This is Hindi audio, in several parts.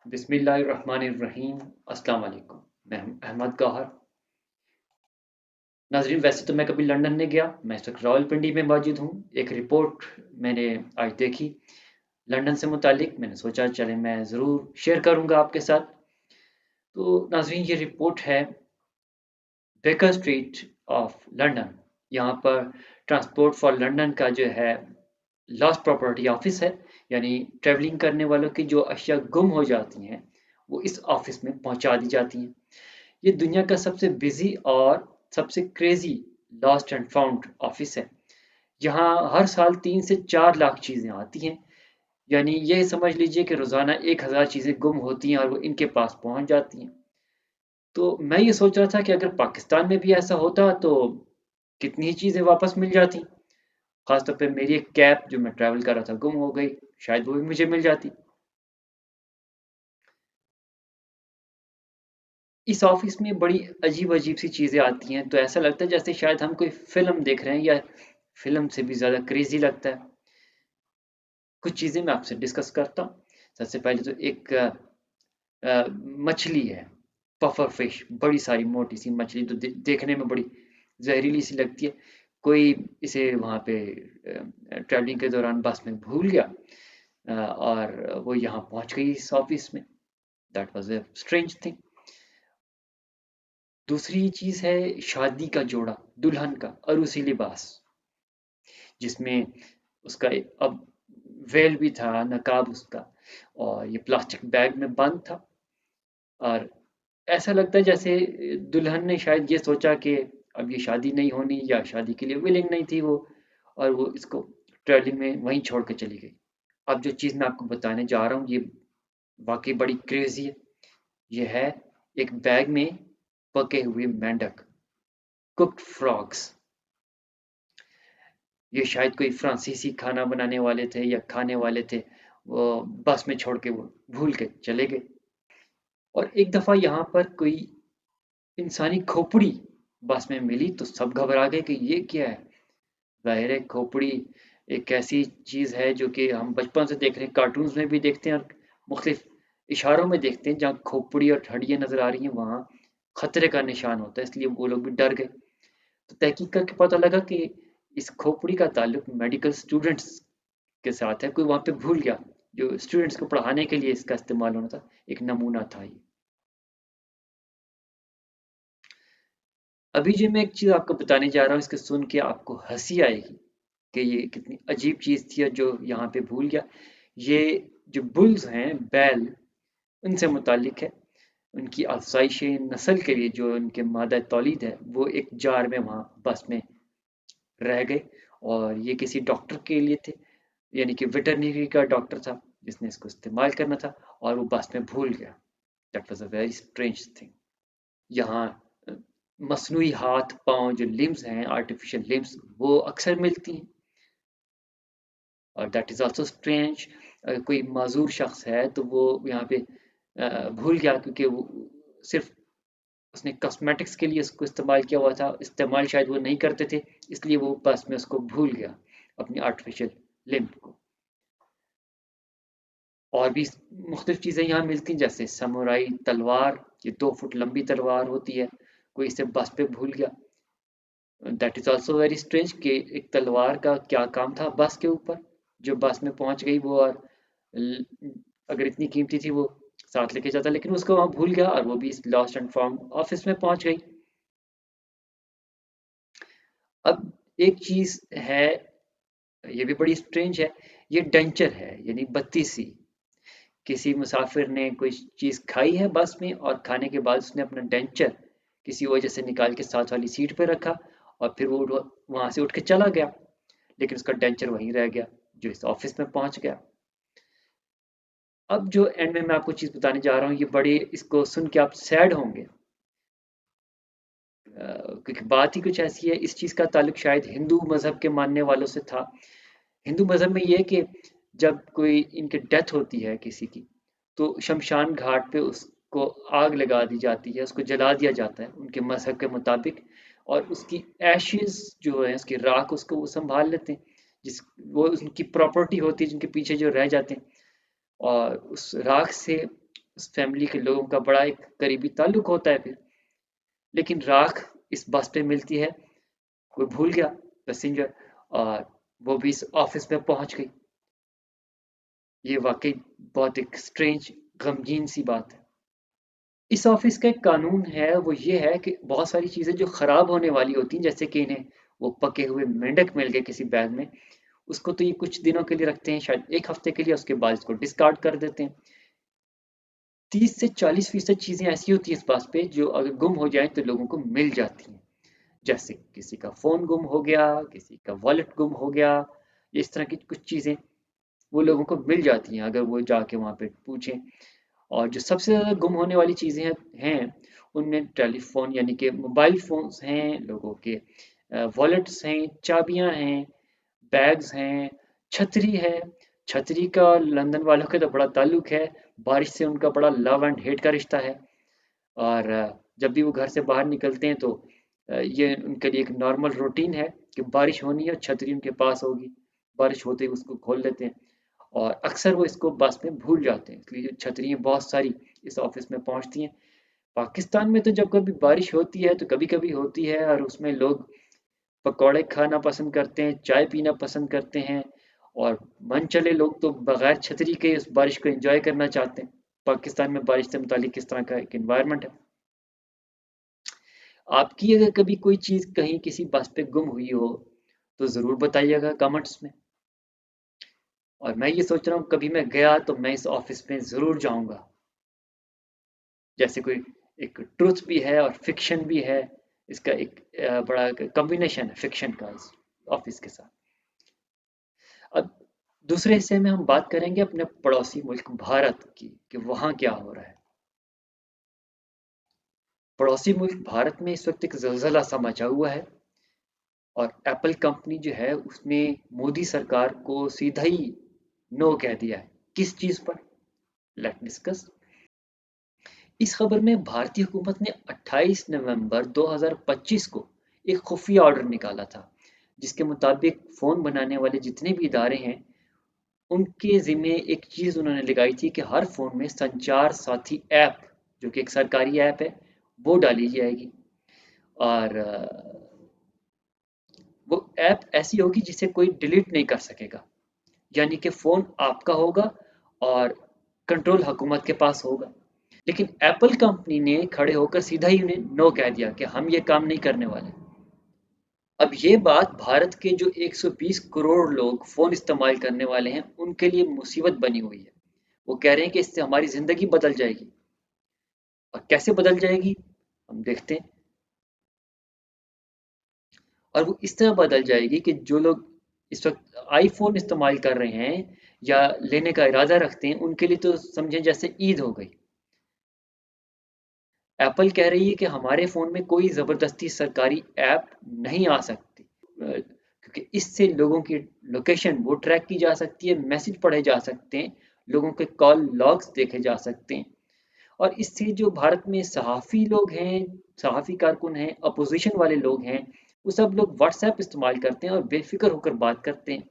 बिस्मिल्लाहिर्रहमानिर्रहीम। अस्सलाम वालेकुम। मैं हूं अहमद गौहर। नाजरीन, वैसे तो मैं कभी लंदन नहीं गया, मैं इस वक्त रावलपिंडी में मौजूद हूँ। एक रिपोर्ट मैंने आज देखी लंदन से मुतालिक, मैंने सोचा चले मैं ज़रूर शेयर करूँगा आपके साथ। तो नाजरीन, ये रिपोर्ट है बेकर स्ट्रीट ऑफ लंदन। यहाँ पर ट्रांसपोर्ट फॉर लंदन का जो है लॉस्ट प्रॉपर्टी ऑफिस है, यानी ट्रैवलिंग करने वालों की जो अशिया गुम हो जाती हैं वो इस ऑफिस में पहुंचा दी जाती हैं। ये दुनिया का सबसे बिजी और सबसे crazy lost and found office है। यहाँ हर साल 3 से 4 लाख चीज़ें आती हैं, यानी ये समझ लीजिए कि रोज़ाना 1,000 चीज़ें गुम होती हैं और वो इनके पास पहुंच जाती हैं। तो मैं ये सोच रहा था कि अगर पाकिस्तान में भी ऐसा होता तो कितनी ही चीज़ें वापस मिल जाती। खासतौर पे मेरी एक कैब जो मैं ट्रैवल कर रहा था गुम हो गई, शायद वो भी मुझे मिल जाती। इस ऑफिस में बड़ी अजीब अजीब सी चीज़ें आती हैं, तो ऐसा लगता है जैसे शायद हम कोई फिल्म देख रहे हैं, या फिल्म से भी ज़्यादा क्रेजी लगता है। कुछ चीज़ें मैं आपसे डिस्कस करता हूँ। सबसे पहले तो एक मछली है, पफर फिश, बड़ी सारी मोटी सी मछली, तो देखने में बड़ी जहरीली सी लगती है। कोई इसे वहाँ पे ट्रैवलिंग के दौरान बस में भूल गया, और वो यहाँ पहुँच गई इस ऑफिस में। That was a strange thing. दूसरी चीज़ है शादी का जोड़ा, दुल्हन का अरूसी लिबास, जिसमें उसका अब वेल भी था, नकाब उसका, और ये प्लास्टिक बैग में बंद था। और ऐसा लगता है जैसे दुल्हन ने शायद ये सोचा कि अब ये शादी नहीं होनी, या शादी के लिए विलिंग नहीं थी वो, और वो इसको ट्रेवलिंग में वहीं छोड़ के चली गई। अब जो चीज़ मैं आपको बताने जा रहा हूँ ये वाकई बड़ी क्रेजी है। ये है एक बैग में पके हुए मेंढक, कुक्ड फ्रॉग्स। ये शायद कोई फ्रांसीसी खाना बनाने वाले थे या खाने वाले थे, वो बस में छोड़ के वो भूल के चले गए। और एक दफ़ा यहाँ पर कोई इंसानी खोपड़ी बस में मिली तो सब घबरा गए कि ये क्या है। ज़ाहिर है खोपड़ी एक ऐसी चीज़ है जो कि हम बचपन से देख रहे हैं, कार्टून्स में भी देखते हैं और मुख्तलिफ इशारों में देखते हैं। जहाँ खोपड़ी और हड्डियाँ नज़र आ रही हैं वहाँ खतरे का निशान होता है, इसलिए वो लोग भी डर गए। तो तहकीक करके पता लगा कि इस खोपड़ी का ताल्लुक मेडिकल स्टूडेंट्स के साथ है। कोई वहाँ पे भूल गया, जो स्टूडेंट्स को पढ़ाने के लिए इसका इस्तेमाल होना था, एक नमूना था ये। अभी जो मैं एक चीज़ आपको बताने जा रहा हूँ, इसको सुन के आपको हंसी आएगी कि ये कितनी अजीब चीज़ थी और जो यहाँ पे भूल गया। ये जो बुल्स हैं, बैल, उनसे मुतालिक है। उनकी आसाइश नस्ल के लिए जो उनके मादा तौलीद है वो एक जार में वहाँ बस में रह गए, और ये किसी डॉक्टर के लिए थे, यानी कि वेटरनरी का डॉक्टर था जिसने इसको इस्तेमाल करना था, और वो बस में भूल गया। That was a very strange thing. यहाँ मसनूई हाथ पाँव जो लिम्स हैं, आर्टिफिशियल लिम्स, वो अक्सर मिलती हैं, और दैट इज़ आल्सो स्ट्रेंज। कोई माजूर शख्स है तो वो यहाँ पे भूल गया, क्योंकि वो सिर्फ उसने कॉस्मेटिक्स के लिए उसको इस्तेमाल किया हुआ था, इस्तेमाल शायद वो नहीं करते थे, इसलिए वो बस में उसको भूल गया, अपनी आर्टिफिशियल लिम्ब को। और भी मुख्तलिफ चीज़ें यहाँ मिलती हैं, जैसे समुराई तलवार, ये 2 फुट लंबी तलवार होती है, कोई इसे बस पे भूल गया। That is also very strange कि एक तलवार का क्या काम था बस के ऊपर, जो बस में पहुंच गई वो, और अगर इतनी कीमती थी वो साथ लेके जाता, लेकिन उसको वहाँ भूल गया और वो भी इस लॉस्ट एंड फाउंड ऑफिस में पहुंच गई। अब एक चीज़ है, ये भी बड़ी स्ट्रेंज है। ये डेंचर है, यानी बत्ती सी। किसी मुसाफिर ने कोई चीज़ खाई है बस में, और खाने के बाद उसने अपना डेंचर किसी वजह से निकाल के साथ वाली सीट पे रखा, और फिर वो वहां से उठ के चला गया, लेकिन उसका डेंचर वहीं रह गया जो इस ऑफिस में पहुंच गया। अब जो एंड में मैं आपको चीज़ बताने जा रहा हूँ, ये बड़ी, इसको सुन के आप सैड होंगे, क्योंकि बात ही कुछ ऐसी है। इस चीज़ का ताल्लुक शायद हिंदू मज़हब के मानने वालों से था। हिंदू मज़हब में ये है कि जब कोई इनकी डेथ होती है किसी की, तो शमशान घाट पे उसको आग लगा दी जाती है, उसको जला दिया जाता है उनके मज़हब के मुताबिक, और उसकी एशेज़ जो है, उसकी राख, उसको वो सँभाल लेते हैं। जिस वो उनकी प्रॉपर्टी होती है, जिनके पीछे जो रह जाते हैं, और उस राख से उस फैमिली के लोगों का बड़ा एक करीबी ताल्लुक होता है फिर। लेकिन राख इस बस पे मिलती है, कोई भूल गया पैसेंजर, और वो भी इस ऑफिस में पहुंच गई। ये वाकई बहुत एक स्ट्रेंज, गमगीन सी बात है। इस ऑफिस का एक कानून है, वो ये है कि बहुत सारी चीज़ें जो खराब होने वाली होती हैं, जैसे कि इन्हें वो पके हुए मेंढक मिल गए किसी बैग में, उसको तो ये कुछ दिनों के लिए रखते हैं, शायद एक हफ्ते के लिए, उसके बाद इसको डिस्कार्ड कर देते हैं। 30 से 40% चीज़ें ऐसी होती हैं इस पास पे जो अगर गुम हो जाए तो लोगों को मिल जाती हैं। जैसे किसी का फ़ोन गुम हो गया, किसी का वॉलेट गुम हो गया, इस तरह की कुछ चीज़ें वो लोगों को मिल जाती हैं अगर वो जाके वहाँ पे पूछें। और जो सबसे ज़्यादा गुम होने वाली चीज़ें हैं, उनमें टेलीफ़ोन यानी कि मोबाइल फ़ोन्स हैं, लोगों के वॉलेट्स हैं, चाबियाँ हैं, बैग्स हैं, छतरी है। छतरी का लंदन वालों के तो बड़ा ताल्लुक है, बारिश से उनका बड़ा लव एंड हेट का रिश्ता है। और जब भी वो घर से बाहर निकलते हैं तो ये उनके लिए एक नॉर्मल रूटीन है कि बारिश होनी है और छतरी उनके पास होगी। बारिश होते ही उसको खोल लेते हैं, और अक्सर वो इसको बस में भूल जाते हैं, इसलिए छतरियाँ बहुत सारी इस ऑफिस में पहुंचती हैं। पाकिस्तान में तो जब कभी बारिश होती है तो कभी कभी होती है, और उसमें लोग पकौड़े खाना पसंद करते हैं, चाय पीना पसंद करते हैं, और मन चले लोग तो बगैर छतरी के उस बारिश को एंजॉय करना चाहते हैं। पाकिस्तान में बारिश से मुतालिक किस तरह का एक एनवायरनमेंट है। आपकी अगर कभी कोई चीज़ कहीं किसी बस पे गुम हुई हो तो ज़रूर बताइएगा कमेंट्स में। और मैं ये सोच रहा हूँ कभी मैं गया तो मैं इस ऑफिस में ज़रूर जाऊँगा। जैसे कोई एक ट्रुथ भी है और फिक्शन भी है, इसका एक बड़ा कॉम्बिनेशन है फिक्शन का इस ऑफिस के साथ। अब दूसरे हिस्से में हम बात करेंगे अपने पड़ोसी मुल्क भारत की कि वहाँ क्या हो रहा है। पड़ोसी मुल्क भारत में इस वक्त एक जलजला सा मचा हुआ है, और एप्पल कंपनी जो है उसने मोदी सरकार को सीधा ही नो कह दिया है। किस चीज़ पर? Let discuss. इस खबर में भारतीय हुकूमत ने 28 नवंबर 2025 को एक खुफिया ऑर्डर निकाला था, जिसके मुताबिक फ़ोन बनाने वाले जितने भी इदारे हैं, उनके ज़िम्मे एक चीज़ उन्होंने लगाई थी कि हर फ़ोन में संचार साथी ऐप, जो कि एक सरकारी ऐप है, वो डाली जाएगी। और वो ऐप ऐसी होगी जिसे कोई डिलीट नहीं कर सकेगा, यानी कि फ़ोन आपका होगा और कंट्रोल हुकूमत के पास होगा। लेकिन एप्पल कंपनी ने खड़े होकर सीधा ही उन्हें नो कह दिया कि हम ये काम नहीं करने वाले। अब ये बात भारत के जो 120 करोड़ लोग फ़ोन इस्तेमाल करने वाले हैं, उनके लिए मुसीबत बनी हुई है। वो कह रहे हैं कि इससे हमारी ज़िंदगी बदल जाएगी। और कैसे बदल जाएगी, हम देखते हैं। और वो इस तरह बदल जाएगी कि जो लोग इस वक्त आईफोन इस्तेमाल कर रहे हैं या लेने का इरादा रखते हैं, उनके लिए तो समझें जैसे ईद हो गई। एप्पल कह रही है कि हमारे फ़ोन में कोई ज़बरदस्ती सरकारी ऐप नहीं आ सकती, क्योंकि इससे लोगों की लोकेशन वो ट्रैक की जा सकती है, मैसेज पढ़े जा सकते हैं, लोगों के कॉल लॉग्स देखे जा सकते हैं। और इससे जो भारत में सहाफ़ी लोग हैं, सहाफ़ी कारकुन हैं, अपोजिशन वाले लोग हैं, वो सब लोग व्हाट्सएप इस्तेमाल करते हैं और बेफिक्र होकर बात करते हैं।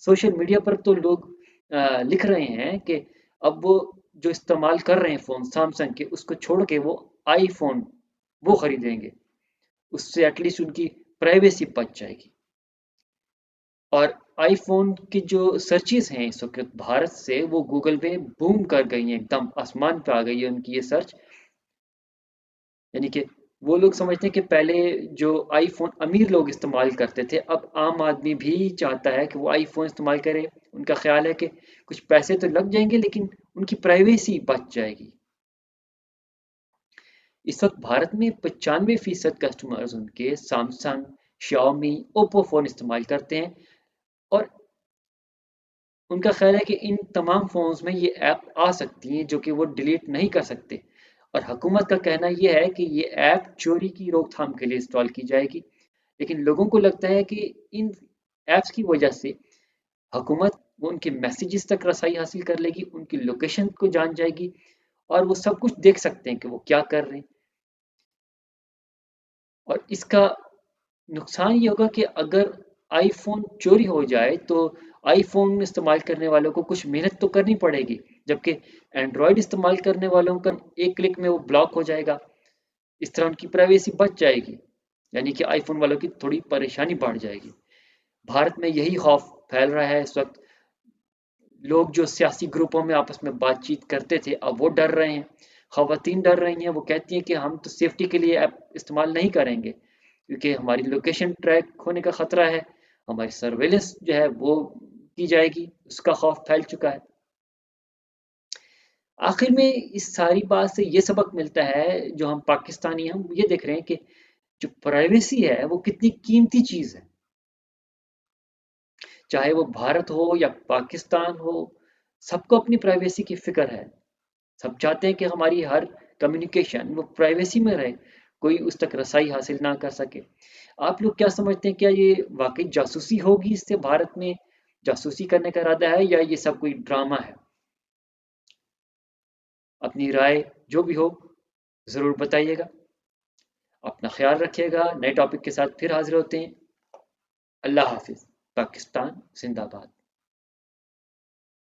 सोशल मीडिया पर तो लोग लिख रहे हैं कि अब वो जो इस्तेमाल कर रहे हैं फ़ोन सैमसंग के, उसको छोड़ के वो आईफ़ोन वो खरीदेंगे। उससे एटलीस्ट उनकी प्राइवेसी बच जाएगी। और आईफ़ोन की जो सर्चेस हैं इस वक़्त भारत से, वो गूगल पे बूम कर गई हैं, एकदम आसमान पे आ गई है उनकी ये सर्च। यानी कि वो लोग समझते हैं कि पहले जो आईफ़ोन अमीर लोग इस्तेमाल करते थे, अब आम आदमी भी चाहता है कि वो आईफ़ोन इस्तेमाल करे। उनका ख़्याल है कि कुछ पैसे तो लग जाएँगे लेकिन उनकी प्राइवेसी बच जाएगी। इस वक़्त भारत में 95% कस्टमर्स उनके सैमसंग, शाओमी, ओप्पो फ़ोन इस्तेमाल करते हैं, और उनका ख़्याल है कि इन तमाम फ़ोन्स में ये ऐप आ सकती हैं जो कि वो डिलीट नहीं कर सकते। और हुकूमत का कहना ये है कि ये ऐप चोरी की रोकथाम के लिए इंस्टॉल की जाएगी। लेकिन लोगों को लगता है कि इन ऐप्स की वजह से हुकूमत वो उनके मैसेजेस तक रसाई हासिल कर लेगी, उनकी लोकेशन को जान जाएगी, और वो सब कुछ देख सकते हैं कि वो क्या कर रहे हैं। और इसका नुकसान ये होगा कि अगर आईफोन चोरी हो जाए तो आईफोन इस्तेमाल करने वालों को कुछ मेहनत तो करनी पड़ेगी, जबकि एंड्रॉयड इस्तेमाल करने वालों का एक क्लिक में वो ब्लॉक हो जाएगा। इस तरह उनकी प्राइवेसी बच जाएगी, यानी कि आईफोन वालों की थोड़ी परेशानी बढ़ जाएगी। भारत में यही खौफ फैल रहा है इस वक्त। लोग जो सियासी ग्रुपों में आपस में बातचीत करते थे, अब वो डर रहे हैं। खवातीन डर रही हैं, वो कहती हैं कि हम तो सेफ्टी के लिए ऐप इस्तेमाल नहीं करेंगे, क्योंकि हमारी लोकेशन ट्रैक होने का खतरा है, हमारी सर्वेलेंस जो है वो की जाएगी, उसका खौफ फैल चुका है। आखिर में इस सारी बात से ये सबक मिलता है, जो हम पाकिस्तानी हैं, हम ये देख रहे हैं कि जो प्राइवेसी है वो कितनी कीमती चीज़ है। चाहे वो भारत हो या पाकिस्तान हो, सबको अपनी प्राइवेसी की फिक्र है। सब चाहते हैं कि हमारी हर कम्युनिकेशन वो प्राइवेसी में रहे, कोई उस तक रसाई हासिल ना कर सके। आप लोग क्या समझते हैं, क्या ये वाकई जासूसी होगी, इससे भारत में जासूसी करने का इरादा है, या ये सब कोई ड्रामा है? अपनी राय जो भी हो ज़रूर बताइएगा। अपना ख्याल रखिएगा। नए टॉपिक के साथ फिर हाजिर होते हैं। अल्लाह हाफिज़। पाकिस्तान जिंदाबाद।